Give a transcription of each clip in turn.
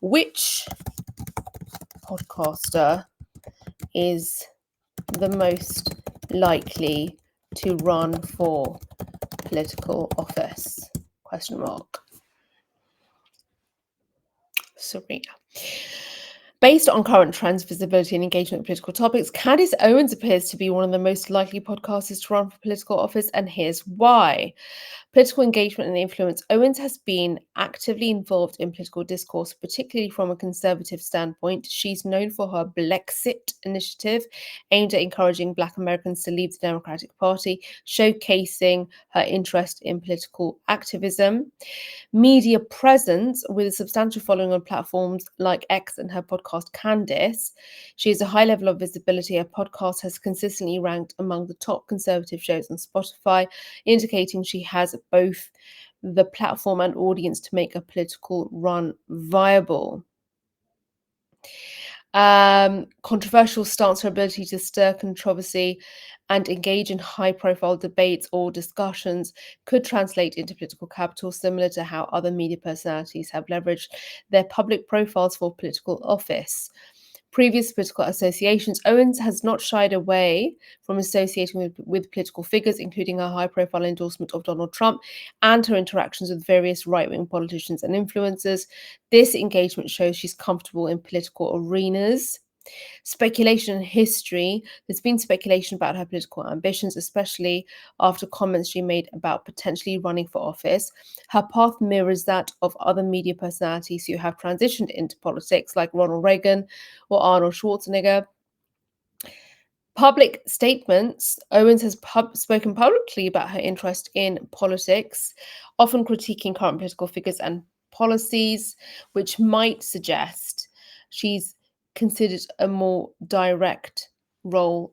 Which podcaster is the most likely to run for political office? Question mark. Serena. Based on current trends, visibility, and engagement with political topics, Candace Owens appears to be one of the most likely podcasters to run for political office, and here's why. Political engagement and influence. Owens has been actively involved in political discourse, particularly from a conservative standpoint. She's known for her Blexit initiative, aimed at encouraging Black Americans to leave the Democratic Party, showcasing her interest in political activism. Media presence with a substantial following on platforms like X and her podcast Candace. She has a high level of visibility. Her podcast has consistently ranked among the top conservative shows on Spotify, indicating she has both the platform and audience to make a political run viable. Controversial stance, her ability to stir controversy and engage in high-profile debates or discussions could translate into political capital, similar to how other media personalities have leveraged their public profiles for political office. Previous political associations. Owens has not shied away from associating with political figures, including her high-profile endorsement of Donald Trump and her interactions with various right-wing politicians and influencers. This engagement shows she's comfortable in political arenas. Speculation and history. There's been speculation about her political ambitions, especially after comments she made about potentially running for office. Her path mirrors that of other media personalities who have transitioned into politics, like Ronald Reagan or Arnold Schwarzenegger. Public statements. Owens has spoken publicly about her interest in politics, often critiquing current political figures and policies, which might suggest she's considering a more direct role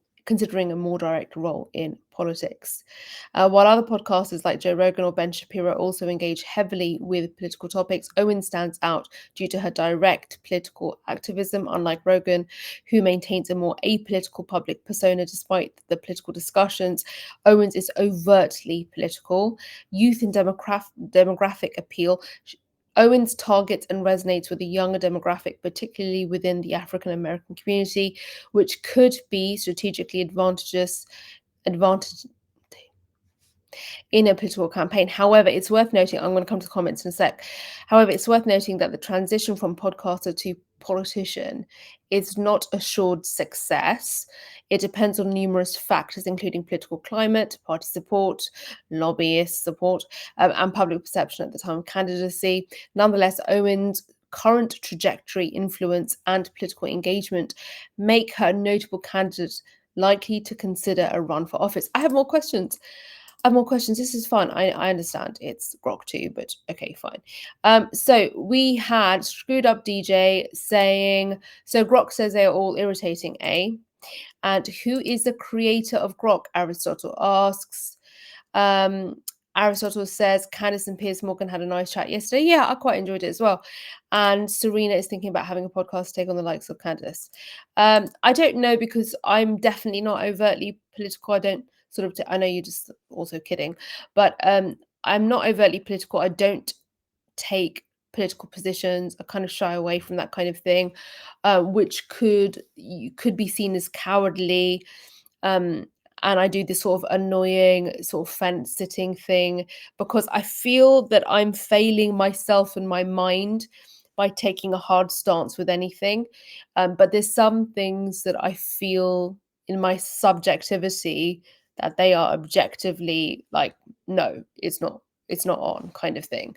in politics. While other podcasters like Joe Rogan or Ben Shapiro also engage heavily with political topics, Owen stands out due to her direct political activism, unlike Rogan, who maintains a more apolitical public persona despite the political discussions. Owens is overtly political. Youth and demographic appeal. Owens targets and resonates with a younger demographic, particularly within the African American community, which could be strategically advantage in a political campaign. However, it's worth noting, I'm going to come to the comments in a sec. However, it's worth noting that the transition from podcaster to politician is not assured success. It depends on numerous factors, including political climate, party support, lobbyist support, and public perception at the time of candidacy. Nonetheless, Owens' current trajectory, influence, and political engagement make her a notable candidate likely to consider a run for office. I have more questions. This is fun. I understand it's Grok2, but okay, fine. So we had Screwed Up DJ saying, so Grok says they are all irritating, and who is the creator of Grok? Aristotle asks. Aristotle says Candace and Piers Morgan had a nice chat yesterday. Yeah, I quite enjoyed it as well. And Serena is thinking about having a podcast to take on the likes of Candace. I don't know, because I'm definitely not overtly political. I don't I know you're just also kidding, but I'm not overtly political. I don't take political positions. I kind of shy away from that kind of thing, which could be seen as cowardly. And I do this sort of annoying sort of fence sitting thing because I feel that I'm failing myself and my mind by taking a hard stance with anything. But there's some things that I feel in my subjectivity that they are objectively like, no, it's not on kind of thing,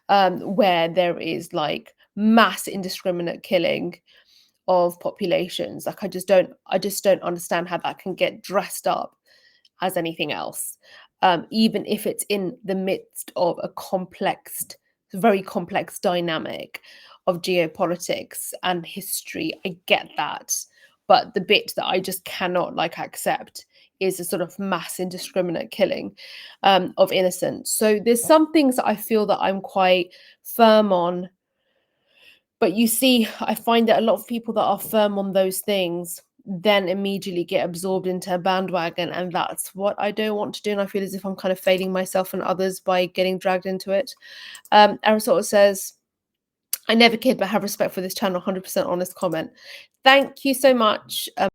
where there is like mass indiscriminate killing of populations. Like I just don't understand how that can get dressed up as anything else, even if it's in the midst of a very complex dynamic of geopolitics and history. I get that, but the bit that I just cannot accept is a sort of mass indiscriminate killing of innocents. So there's some things that I feel that I'm quite firm on, but you see, I find that a lot of people that are firm on those things then immediately get absorbed into a bandwagon, and that's what I don't want to do. And I feel as if I'm kind of failing myself and others by getting dragged into it. Aristotle says, I never kid, but have respect for this channel. 100% honest comment. Thank you so much.